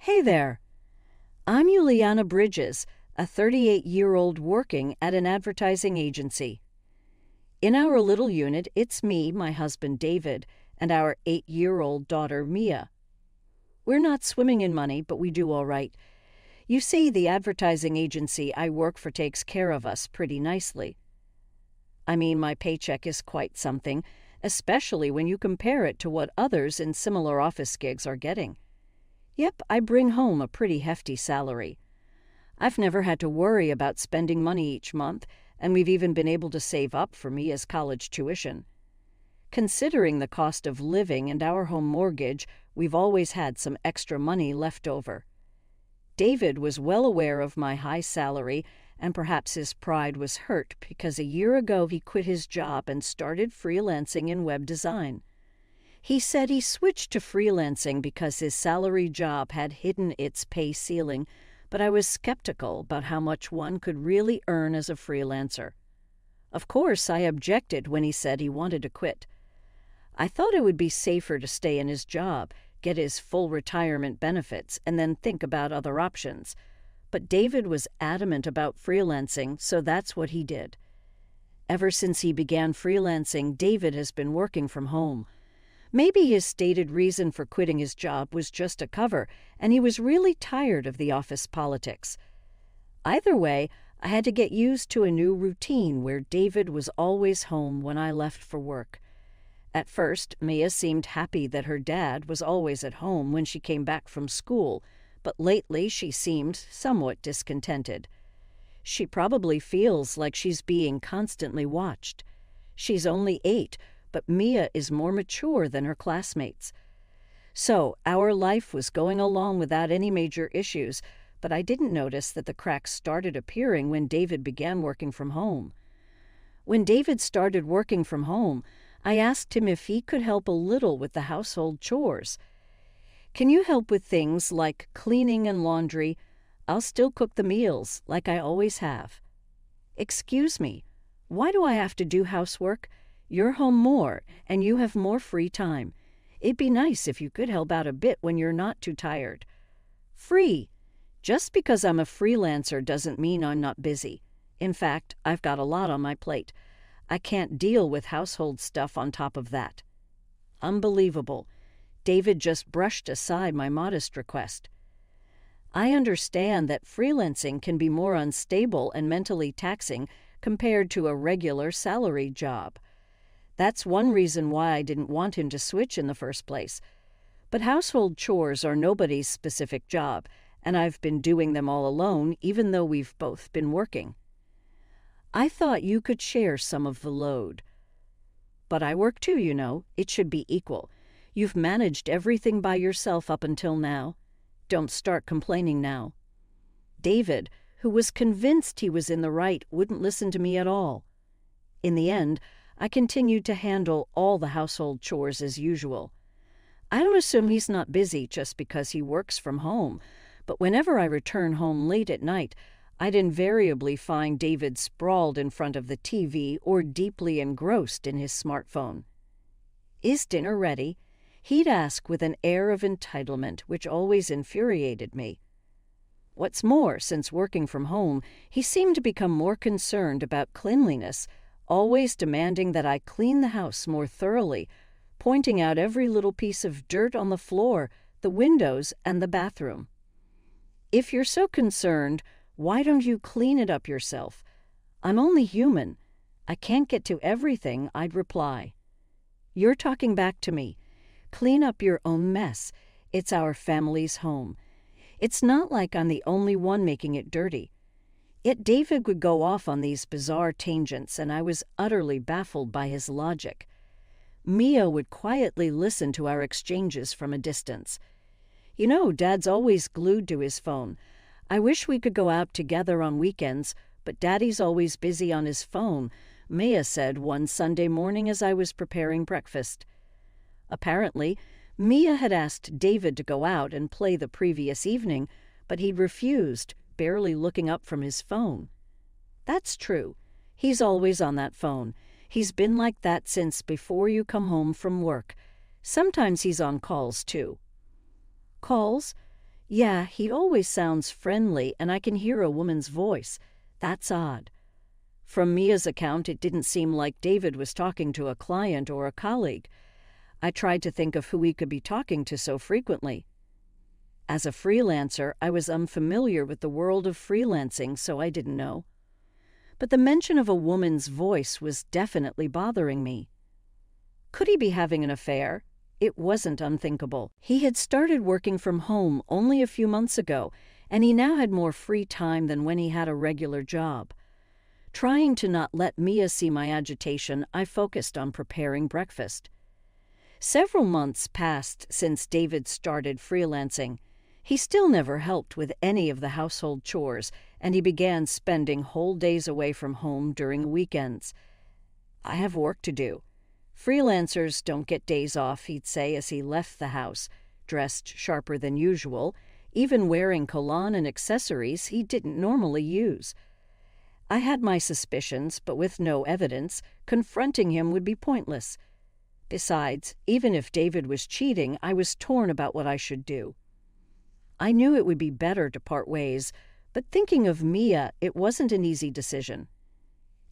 Hey there, I'm Juliana Bridges, a 38-year-old working at an advertising agency. In our little unit, it's me, my husband David, and our 8-year-old daughter Mia. We're not swimming in money, but we do all right. You see, the advertising agency I work for takes care of us pretty nicely. I mean, my paycheck is quite something, especially when you compare it to what others in similar office gigs are getting. Yep, I bring home a pretty hefty salary. I've never had to worry about spending money each month, and we've even been able to save up for Mia's college tuition. Considering the cost of living and our home mortgage, we've always had some extra money left over. David was well aware of my high salary, and perhaps his pride was hurt because a year ago he quit his job and started freelancing in web design. He said he switched to freelancing because his salary job had hidden its pay ceiling, but I was skeptical about how much one could really earn as a freelancer. Of course, I objected when he said he wanted to quit. I thought it would be safer to stay in his job, get his full retirement benefits, and then think about other options. But David was adamant about freelancing, so that's what he did. Ever since he began freelancing, David has been working from home. Maybe his stated reason for quitting his job was just a cover, and he was really tired of the office politics. Either way, I had to get used to a new routine where David was always home when I left for work. At first, Mia seemed happy that her dad was always at home when she came back from school, but lately she seemed somewhat discontented. She probably feels like she's being constantly watched. She's only 8, but Mia is more mature than her classmates. So, our life was going along without any major issues, but I didn't notice that the cracks started appearing when David began working from home. When David started working from home, I asked him if he could help a little with the household chores. "Can you help with things like cleaning and laundry? I'll still cook the meals, like I always have." "Excuse me, why do I have to do housework? You're home more, and you have more free time. It'd be nice if you could help out a bit when you're not too tired." "Free? Just because I'm a freelancer doesn't mean I'm not busy. In fact, I've got a lot on my plate. I can't deal with household stuff on top of that." Unbelievable. David just brushed aside my modest request. I understand that freelancing can be more unstable and mentally taxing compared to a regular salaried job. That's one reason why I didn't want him to switch in the first place. But household chores are nobody's specific job, and I've been doing them all alone, even though we've both been working. I thought you could share some of the load. But I work too, you know. It should be equal. You've managed everything by yourself up until now. Don't start complaining now. David, who was convinced he was in the right, wouldn't listen to me at all. In the end, I continued to handle all the household chores as usual. I don't assume he's not busy just because he works from home, but whenever I return home late at night, I'd invariably find David sprawled in front of the TV or deeply engrossed in his smartphone. "Is dinner ready?" he'd ask with an air of entitlement which always infuriated me. What's more, since working from home, he seemed to become more concerned about cleanliness, always demanding that I clean the house more thoroughly, pointing out every little piece of dirt on the floor, the windows, and the bathroom. "If you're so concerned, why don't you clean it up yourself? I'm only human. I can't get to everything," I'd reply. "You're talking back to me. Clean up your own mess. It's our family's home. It's not like I'm the only one making it dirty." Yet David would go off on these bizarre tangents, and I was utterly baffled by his logic. Mia would quietly listen to our exchanges from a distance. "You know, Dad's always glued to his phone. I wish we could go out together on weekends, but Daddy's always busy on his phone," Mia said one Sunday morning as I was preparing breakfast. Apparently, Mia had asked David to go out and play the previous evening, but he refused, barely looking up from his phone. That's true. He's always on that phone. He's been like that since before you come home from work. Sometimes he's on calls, too. "Calls? Yeah, he always sounds friendly and I can hear a woman's voice. That's odd. From Mia's account, it didn't seem like David was talking to a client or a colleague. I tried to think of who he could be talking to so frequently. As a freelancer, I was unfamiliar with the world of freelancing, so I didn't know. But the mention of a woman's voice was definitely bothering me. Could he be having an affair? It wasn't unthinkable. He had started working from home only a few months ago, and he now had more free time than when he had a regular job. Trying to not let Mia see my agitation, I focused on preparing breakfast. Several months passed since David started freelancing. He still never helped with any of the household chores, and he began spending whole days away from home during weekends. I have work to do. Freelancers don't get days off, he'd say as he left the house, dressed sharper than usual, even wearing cologne and accessories he didn't normally use. I had my suspicions, but with no evidence, confronting him would be pointless. Besides, even if David was cheating, I was torn about what I should do. I knew it would be better to part ways, but thinking of Mia, it wasn't an easy decision.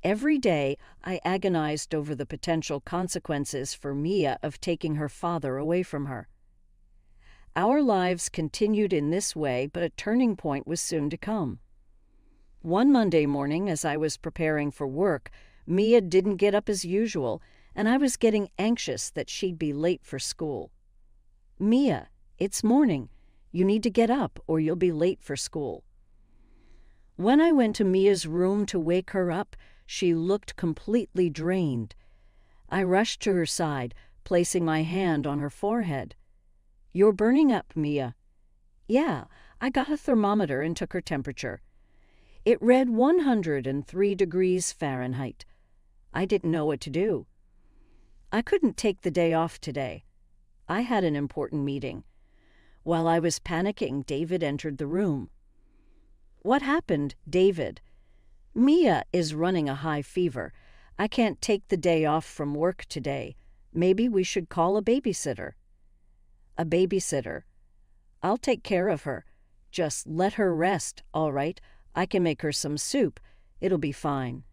Every day, I agonized over the potential consequences for Mia of taking her father away from her. Our lives continued in this way, but a turning point was soon to come. One Monday morning, as I was preparing for work, Mia didn't get up as usual, and I was getting anxious that she'd be late for school. Mia, it's morning. You need to get up or you'll be late for school. When I went to Mia's room to wake her up, she looked completely drained. I rushed to her side, placing my hand on her forehead. You're burning up, Mia. Yeah, I got a thermometer and took her temperature. It read 103 degrees Fahrenheit. I didn't know what to do. I couldn't take the day off today. I had an important meeting. While I was panicking, David entered the room. What happened, David? Mia is running a high fever. I can't take the day off from work today. Maybe we should call a babysitter. A babysitter. I'll take care of her. Just let her rest, all right? I can make her some soup. It'll be fine.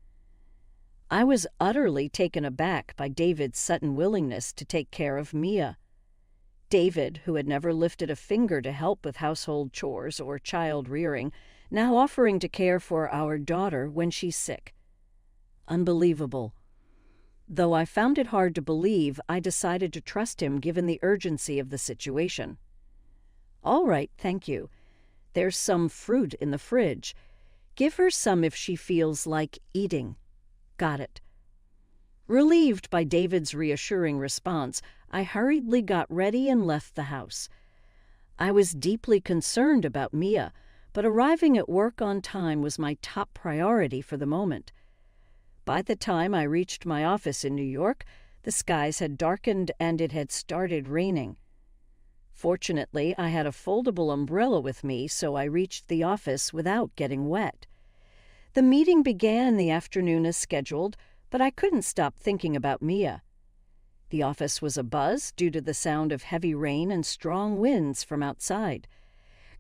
I was utterly taken aback by David's sudden willingness to take care of Mia. David, who had never lifted a finger to help with household chores or child rearing, now offering to care for our daughter when she's sick. Unbelievable. Though I found it hard to believe, I decided to trust him given the urgency of the situation. All right, thank you. There's some fruit in the fridge. Give her some if she feels like eating. Got it. Relieved by David's reassuring response, I hurriedly got ready and left the house. I was deeply concerned about Mia, but arriving at work on time was my top priority for the moment. By the time I reached my office in New York, the skies had darkened and it had started raining. Fortunately, I had a foldable umbrella with me, so I reached the office without getting wet. The meeting began the afternoon as scheduled, but I couldn't stop thinking about Mia. The office was abuzz due to the sound of heavy rain and strong winds from outside.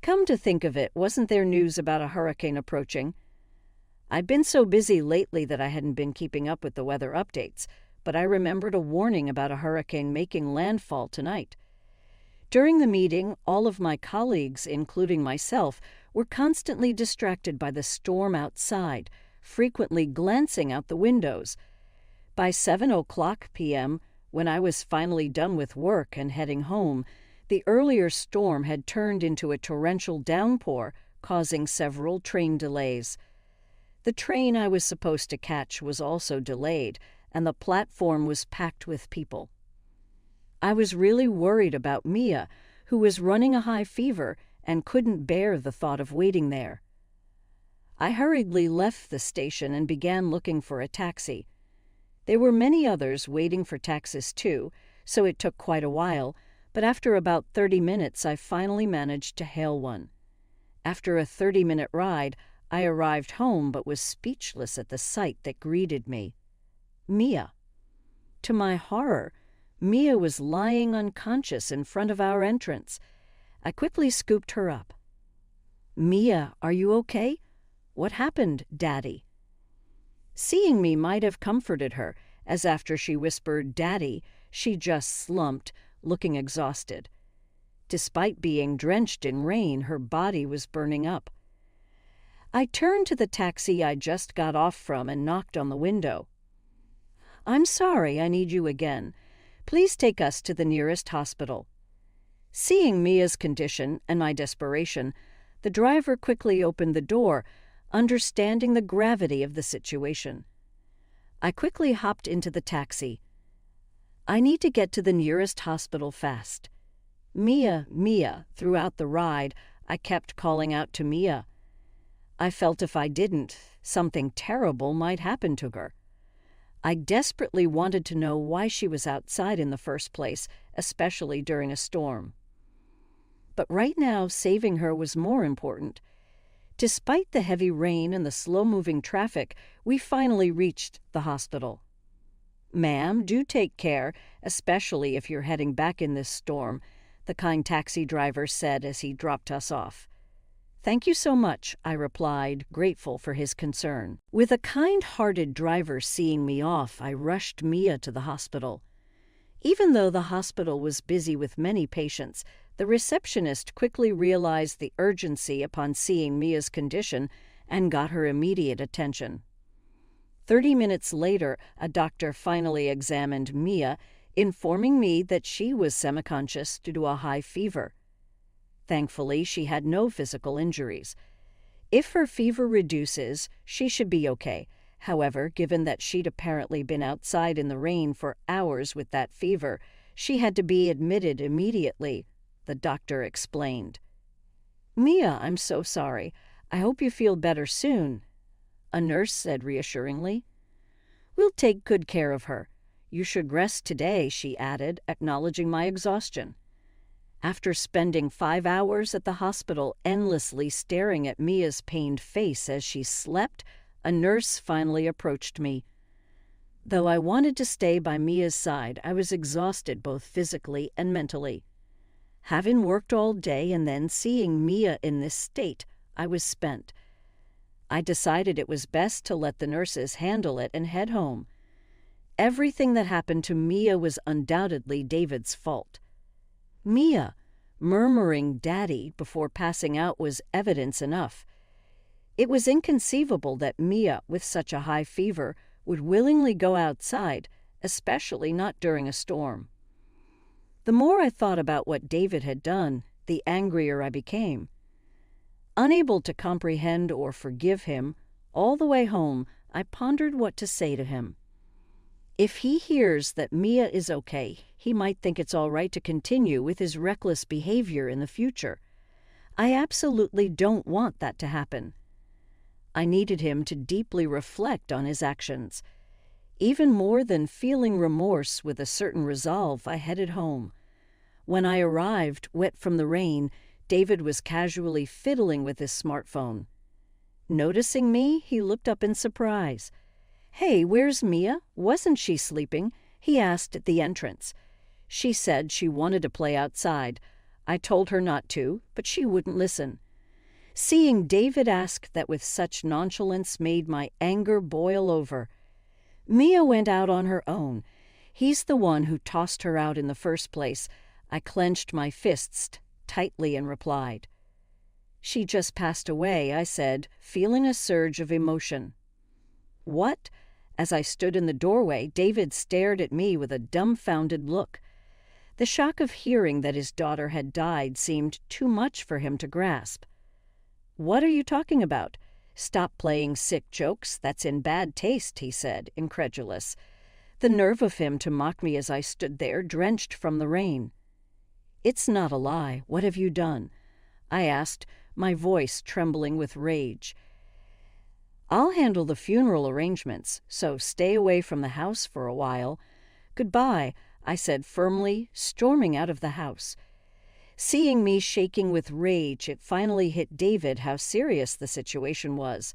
Come to think of it, wasn't there news about a hurricane approaching? I'd been so busy lately that I hadn't been keeping up with the weather updates, but I remembered a warning about a hurricane making landfall tonight. During the meeting, all of my colleagues, including myself, were constantly distracted by the storm outside, frequently glancing out the windows. By 7:00 p.m., when I was finally done with work and heading home, the earlier storm had turned into a torrential downpour, causing several train delays. The train I was supposed to catch was also delayed, and the platform was packed with people. I was really worried about Mia, who was running a high fever and couldn't bear the thought of waiting there. I hurriedly left the station and began looking for a taxi. There were many others waiting for taxis too, so it took quite a while, but after about 30 minutes I finally managed to hail one. After a 30-minute ride, I arrived home but was speechless at the sight that greeted me. Mia. To my horror, Mia was lying unconscious in front of our entrance. I quickly scooped her up. "Mia, are you okay? What happened, Daddy?" Seeing me might have comforted her, as after she whispered, "Daddy," she just slumped, looking exhausted. Despite being drenched in rain, her body was burning up. I turned to the taxi I just got off from and knocked on the window. "I'm sorry I need you again. Please take us to the nearest hospital." Seeing Mia's condition and my desperation, the driver quickly opened the door, understanding the gravity of the situation. I quickly hopped into the taxi. "I need to get to the nearest hospital fast." "Mia, Mia," throughout the ride, I kept calling out to Mia. I felt if I didn't, something terrible might happen to her. I desperately wanted to know why she was outside in the first place, especially during a storm. But right now, saving her was more important. Despite the heavy rain and the slow-moving traffic, we finally reached the hospital. "Ma'am, do take care, especially if you're heading back in this storm," the kind taxi driver said as he dropped us off. "Thank you so much," I replied, grateful for his concern. With a kind-hearted driver seeing me off, I rushed Mia to the hospital. Even though the hospital was busy with many patients, the receptionist quickly realized the urgency upon seeing Mia's condition and got her immediate attention. 30 minutes later, a doctor finally examined Mia, informing me that she was semi-conscious due to a high fever. Thankfully, she had no physical injuries. If her fever reduces, she should be okay. However, given that she'd apparently been outside in the rain for hours with that fever, she had to be admitted immediately, the doctor explained. "Mia, I'm so sorry. I hope you feel better soon," a nurse said reassuringly. "We'll take good care of her. You should rest today," she added, acknowledging my exhaustion. After spending 5 hours at the hospital endlessly staring at Mia's pained face as she slept, a nurse finally approached me. Though I wanted to stay by Mia's side, I was exhausted both physically and mentally. Having worked all day and then seeing Mia in this state, I was spent. I decided it was best to let the nurses handle it and head home. Everything that happened to Mia was undoubtedly David's fault. Mia murmuring "Daddy" before passing out was evidence enough. It was inconceivable that Mia, with such a high fever, would willingly go outside, especially not during a storm. The more I thought about what David had done, the angrier I became. Unable to comprehend or forgive him, all the way home I pondered what to say to him. If he hears that Mia is okay, he might think it's all right to continue with his reckless behavior in the future. I absolutely don't want that to happen. I needed him to deeply reflect on his actions. Even more than feeling remorse with a certain resolve, I headed home. When I arrived, wet from the rain, David was casually fiddling with his smartphone. Noticing me, he looked up in surprise. "Hey, where's Mia? Wasn't she sleeping?" he asked at the entrance. She said she wanted to play outside. I told her not to, but she wouldn't listen. Seeing David ask that with such nonchalance made my anger boil over. Mia went out on her own. He's the one who tossed her out in the first place. I clenched my fists tightly and replied. "She just passed away," I said, feeling a surge of emotion. "What?" As I stood in the doorway, David stared at me with a dumbfounded look. The shock of hearing that his daughter had died seemed too much for him to grasp. "What are you talking about? Stop playing sick jokes. That's in bad taste," he said, incredulous. The nerve of him to mock me as I stood there, drenched from the rain. "It's not a lie. What have you done?" I asked, my voice trembling with rage. "I'll handle the funeral arrangements, so stay away from the house for a while." "Goodbye," I said firmly, storming out of the house. Seeing me shaking with rage, it finally hit David how serious the situation was.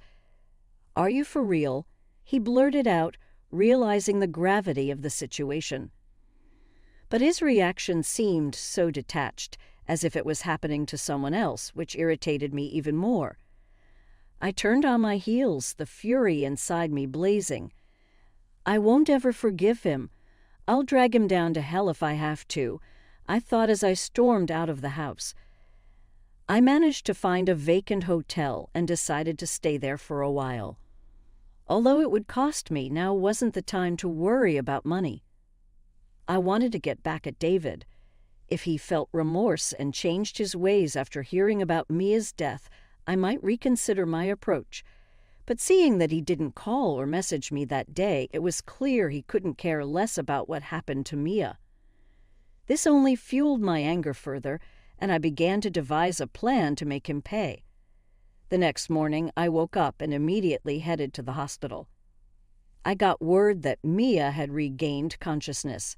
"Are you for real?" he blurted out, realizing the gravity of the situation. But his reaction seemed so detached, as if it was happening to someone else, which irritated me even more. I turned on my heels, the fury inside me blazing. I won't ever forgive him. I'll drag him down to hell if I have to, I thought as I stormed out of the house. I managed to find a vacant hotel and decided to stay there for a while. Although it would cost me, now wasn't the time to worry about money. I wanted to get back at David. If he felt remorse and changed his ways after hearing about Mia's death, I might reconsider my approach. But seeing that he didn't call or message me that day, it was clear he couldn't care less about what happened to Mia. This only fueled my anger further, and I began to devise a plan to make him pay. The next morning, I woke up and immediately headed to the hospital. I got word that Mia had regained consciousness.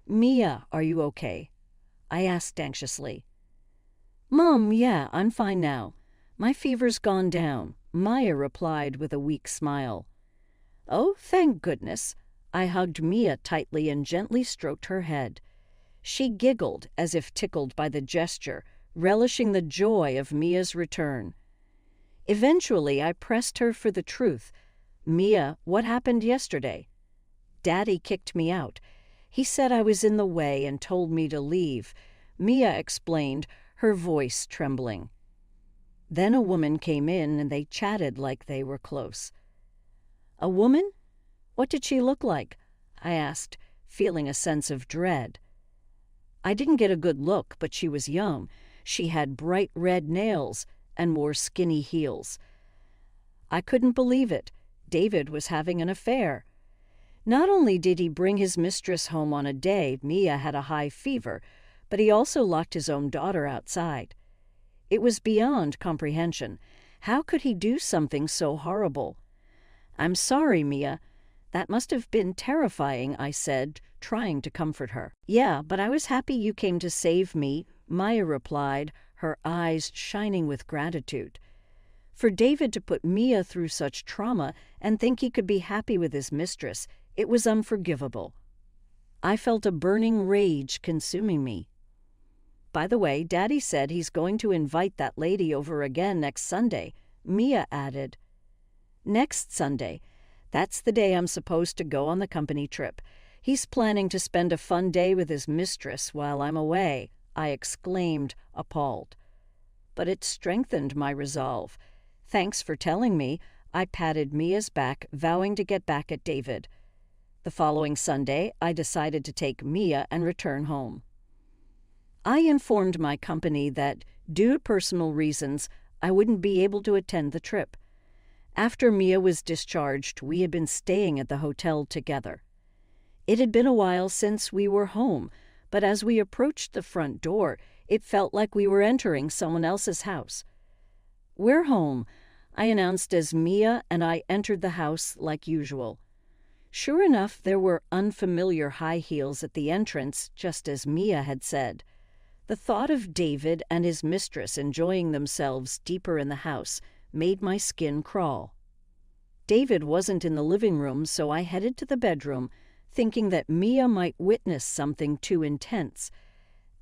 "Mia, are you okay?" I asked anxiously. "Mom, yeah, I'm fine now. My fever's gone down," Maya replied with a weak smile. "Oh, thank goodness." I hugged Mia tightly and gently stroked her head. She giggled as if tickled by the gesture, relishing the joy of Mia's return. Eventually, I pressed her for the truth. "Mia, what happened yesterday?" "Daddy kicked me out. He said I was in the way and told me to leave," Mia explained, her voice trembling. Then a woman came in and they chatted like they were close. "A woman? What did she look like?" I asked, feeling a sense of dread. I didn't get a good look, but she was young. She had bright red nails and wore skinny heels. I couldn't believe it. David was having an affair. Not only did he bring his mistress home on a day Mia had a high fever, but he also locked his own daughter outside. It was beyond comprehension. How could he do something so horrible? "I'm sorry, Mia. That must have been terrifying," I said, trying to comfort her. "Yeah, but I was happy you came to save me," Maya replied, her eyes shining with gratitude. For David to put Mia through such trauma and think he could be happy with his mistress, it was unforgivable. I felt a burning rage consuming me. "By the way, Daddy said he's going to invite that lady over again next Sunday," Mia added. "Next Sunday? That's the day I'm supposed to go on the company trip. He's planning to spend a fun day with his mistress while I'm away," I exclaimed, appalled. But it strengthened my resolve. "Thanks for telling me," I patted Mia's back, vowing to get back at David. The following Sunday, I decided to take Mia and return home. I informed my company that, due to personal reasons, I wouldn't be able to attend the trip. After Mia was discharged, we had been staying at the hotel together. It had been a while since we were home, but as we approached the front door, it felt like we were entering someone else's house. "We're home," I announced as Mia and I entered the house like usual. Sure enough, there were unfamiliar high heels at the entrance, just as Mia had said. The thought of David and his mistress enjoying themselves deeper in the house made my skin crawl. David wasn't in the living room, so I headed to the bedroom, thinking that Mia might witness something too intense.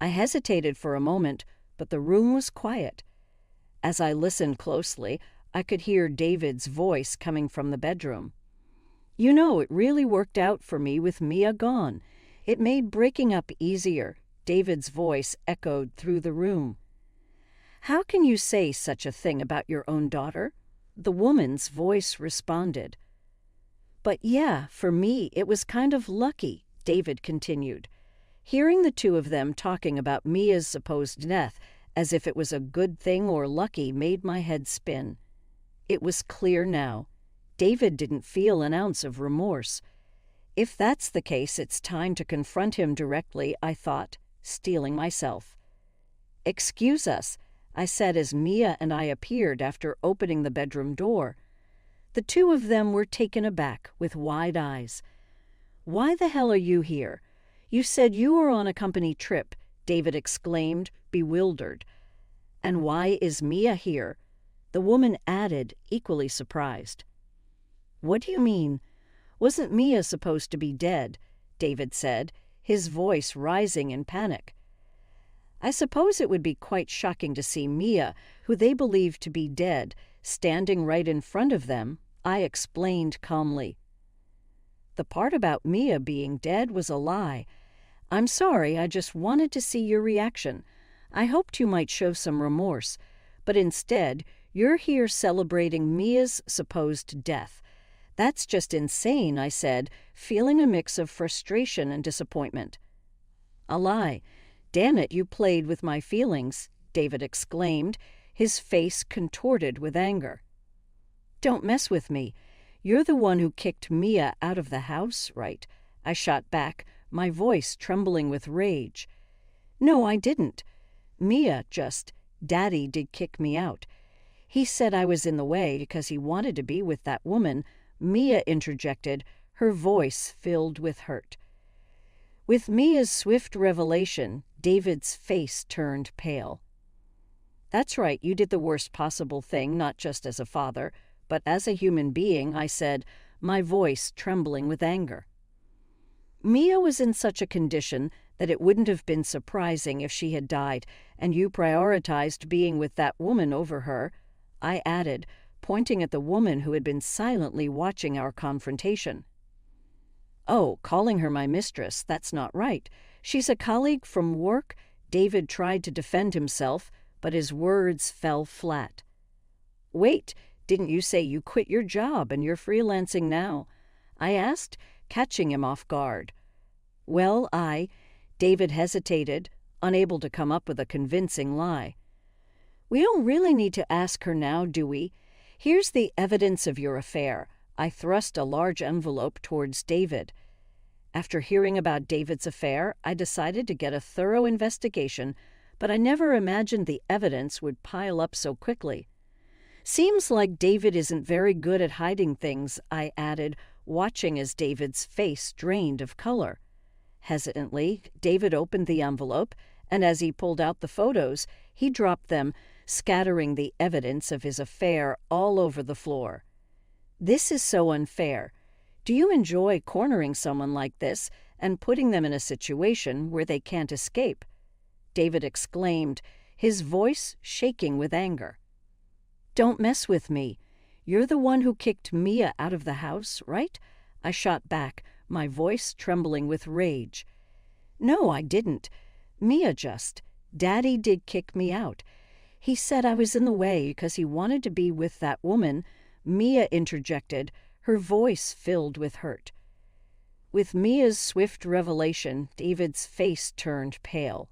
I hesitated for a moment, but the room was quiet. As I listened closely, I could hear David's voice coming from the bedroom. "You know, it really worked out for me with Mia gone. It made breaking up easier," David's voice echoed through the room. "How can you say such a thing about your own daughter?" The woman's voice responded. "But yeah, for me, it was kind of lucky," David continued. Hearing the two of them talking about Mia's supposed death as if it was a good thing or lucky made my head spin. It was clear now. David didn't feel an ounce of remorse. If that's the case, it's time to confront him directly, I thought, steeling myself. "Excuse us," I said as Mia and I appeared after opening the bedroom door. The two of them were taken aback, with wide eyes. "Why the hell are you here? You said you were on a company trip," David exclaimed, bewildered. "And why is Mia here?" the woman added, equally surprised. "What do you mean? Wasn't Mia supposed to be dead?" David said, his voice rising in panic. I suppose it would be quite shocking to see Mia, who they believed to be dead, standing right in front of them, I explained calmly. The part about Mia being dead was a lie. I'm sorry, I just wanted to see your reaction. I hoped you might show some remorse, but instead, you're here celebrating Mia's supposed death. That's just insane, I said, feeling a mix of frustration and disappointment. A lie. Damn it, you played with my feelings, David exclaimed, his face contorted with anger. Don't mess with me. You're the one who kicked Mia out of the house, right? I shot back, my voice trembling with rage. No, I didn't. Mia Daddy did kick me out. He said I was in the way because he wanted to be with that woman, Mia interjected, her voice filled with hurt. With Mia's swift revelation, David's face turned pale. That's right, you did the worst possible thing, not just as a father, but as a human being, I said, my voice trembling with anger. Mia was in such a condition that it wouldn't have been surprising if she had died, and you prioritized being with that woman over her, I added, pointing at the woman who had been silently watching our confrontation. Oh, calling her my mistress, that's not right. She's a colleague from work. David tried to defend himself, but his words fell flat. Wait, didn't you say you quit your job and you're freelancing now? I asked, catching him off guard. Well, David hesitated, unable to come up with a convincing lie. We don't really need to ask her now, do we? Here's the evidence of your affair. I thrust a large envelope towards David. After hearing about David's affair, I decided to get a thorough investigation, but I never imagined the evidence would pile up so quickly. Seems like David isn't very good at hiding things, I added, watching as David's face drained of color. Hesitantly, David opened the envelope, and as he pulled out the photos, he dropped them, scattering the evidence of his affair all over the floor. This is so unfair. Do you enjoy cornering someone like this and putting them in a situation where they can't escape? David exclaimed, his voice shaking with anger. Don't mess with me. You're the one who kicked Mia out of the house, right? I shot back, my voice trembling with rage. No, I didn't. Mia Daddy did kick me out. He said I was in the way because he wanted to be with that woman, Mia interjected, her voice filled with hurt. With Mia's swift revelation, David's face turned pale.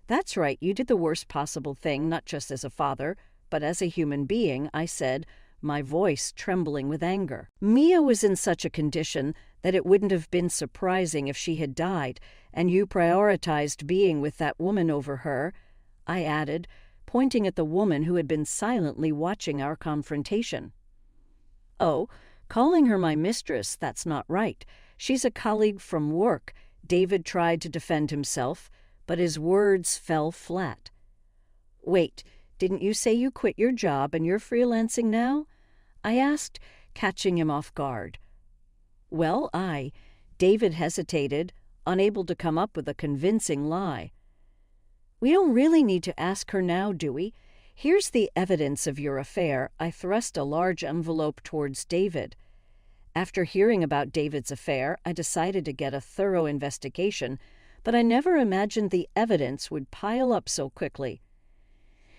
That's right, you did the worst possible thing, not just as a father, but as a human being, I said, my voice trembling with anger. Mia was in such a condition that it wouldn't have been surprising if she had died, and you prioritized being with that woman over her, I added, pointing at the woman who had been silently watching our confrontation. Oh, calling her my mistress, that's not right. She's a colleague from work. David tried to defend himself, but his words fell flat. Wait, didn't you say you quit your job and you're freelancing now? I asked, catching him off guard. Well, David hesitated, unable to come up with a convincing lie. We don't really need to ask her now, do we? Here's the evidence of your affair. I thrust a large envelope towards David. After hearing about David's affair, I decided to get a thorough investigation, but I never imagined the evidence would pile up so quickly.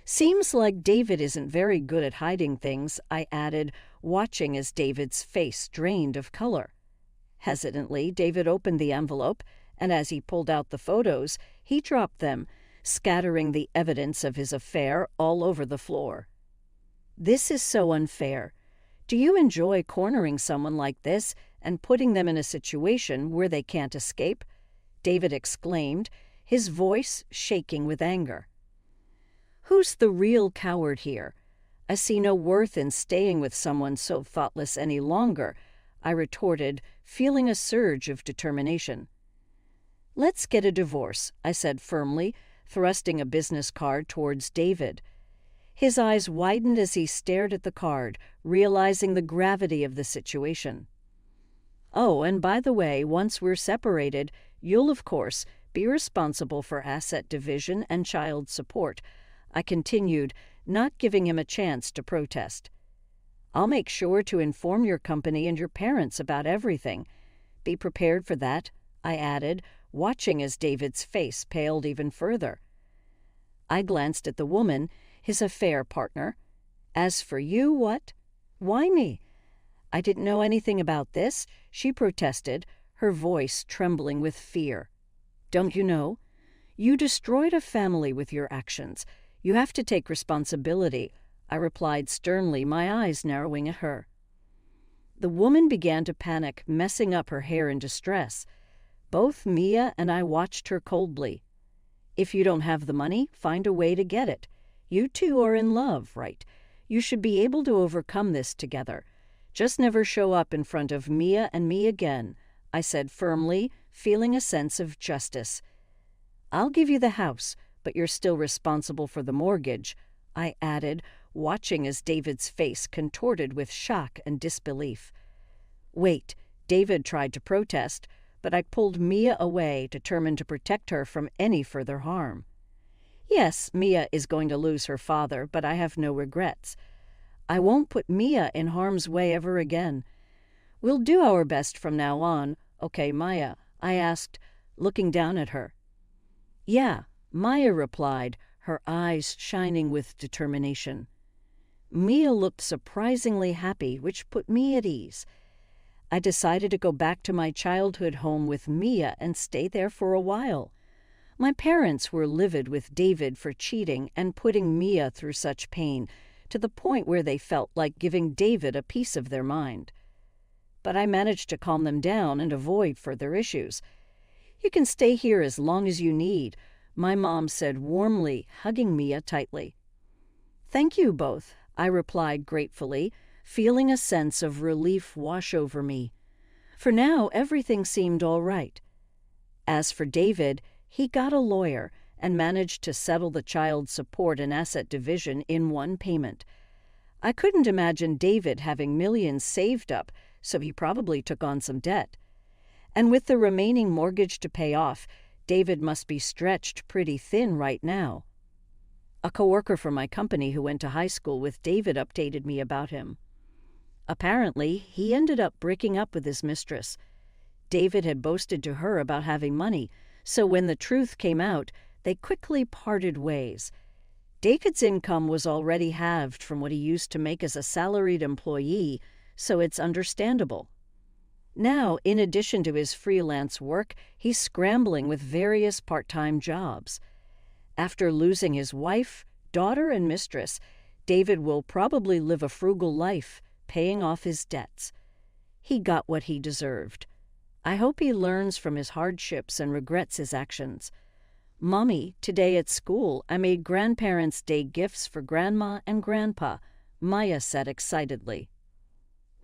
Seems like David isn't very good at hiding things, I added, watching as David's face drained of color. Hesitantly, David opened the envelope, and as he pulled out the photos, he dropped them, scattering the evidence of his affair all over the floor. This is so unfair. Do you enjoy cornering someone like this and putting them in a situation where they can't escape? David exclaimed, his voice shaking with anger. Who's the real coward here? I see no worth in staying with someone so thoughtless any longer, I retorted, feeling a surge of determination. Let's get a divorce, I said firmly, thrusting a business card towards David. His eyes widened as he stared at the card, realizing the gravity of the situation. Oh, and by the way, once we're separated, you'll, of course, be responsible for asset division and child support. I continued, not giving him a chance to protest. I'll make sure to inform your company and your parents about everything. Be prepared for that, I added, watching as David's face paled even further. I glanced at the woman, his affair partner. As for you, what? Why me? I didn't know anything about this, she protested, her voice trembling with fear. Don't you know? You destroyed a family with your actions. You have to take responsibility, I replied sternly, my eyes narrowing at her. The woman began to panic, messing up her hair in distress. Both Mia and I watched her coldly. If you don't have the money, find a way to get it. You two are in love, right? You should be able to overcome this together. Just never show up in front of Mia and me again, I said firmly, feeling a sense of justice. I'll give you the house, but you're still responsible for the mortgage, I added, watching as David's face contorted with shock and disbelief. Wait, David tried to protest, but I pulled Mia away, determined to protect her from any further harm. Yes, Mia is going to lose her father, but I have no regrets. I won't put Mia in harm's way ever again. We'll do our best from now on, okay, Maya? I asked, looking down at her. Yeah, Maya replied, her eyes shining with determination. Mia looked surprisingly happy, which put me at ease. I decided to go back to my childhood home with Mia and stay there for a while. My parents were livid with David for cheating and putting Mia through such pain, to the point where they felt like giving David a piece of their mind. But I managed to calm them down and avoid further issues. You can stay here as long as you need, my mom said warmly, hugging Mia tightly. Thank you both, I replied gratefully, feeling a sense of relief wash over me. For now, everything seemed all right. As for David, he got a lawyer and managed to settle the child support and asset division in one payment. I couldn't imagine David having millions saved up, so he probably took on some debt. And with the remaining mortgage to pay off, David must be stretched pretty thin right now. A coworker from my company who went to high school with David updated me about him. Apparently, he ended up breaking up with his mistress. David had boasted to her about having money, so when the truth came out, they quickly parted ways. David's income was already halved from what he used to make as a salaried employee, so it's understandable. Now, in addition to his freelance work, he's scrambling with various part-time jobs. After losing his wife, daughter, and mistress, David will probably live a frugal life, paying off his debts. He got what he deserved. I hope he learns from his hardships and regrets his actions. Mommy, today at school, I made Grandparents' Day gifts for Grandma and Grandpa, Maya said excitedly.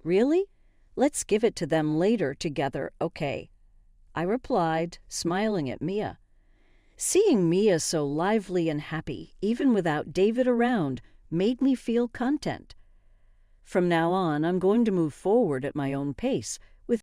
Really? Let's give it to them later together, okay? I replied, smiling at Mia. Seeing Mia so lively and happy, even without David around, made me feel content. From now on, I'm going to move forward at my own pace,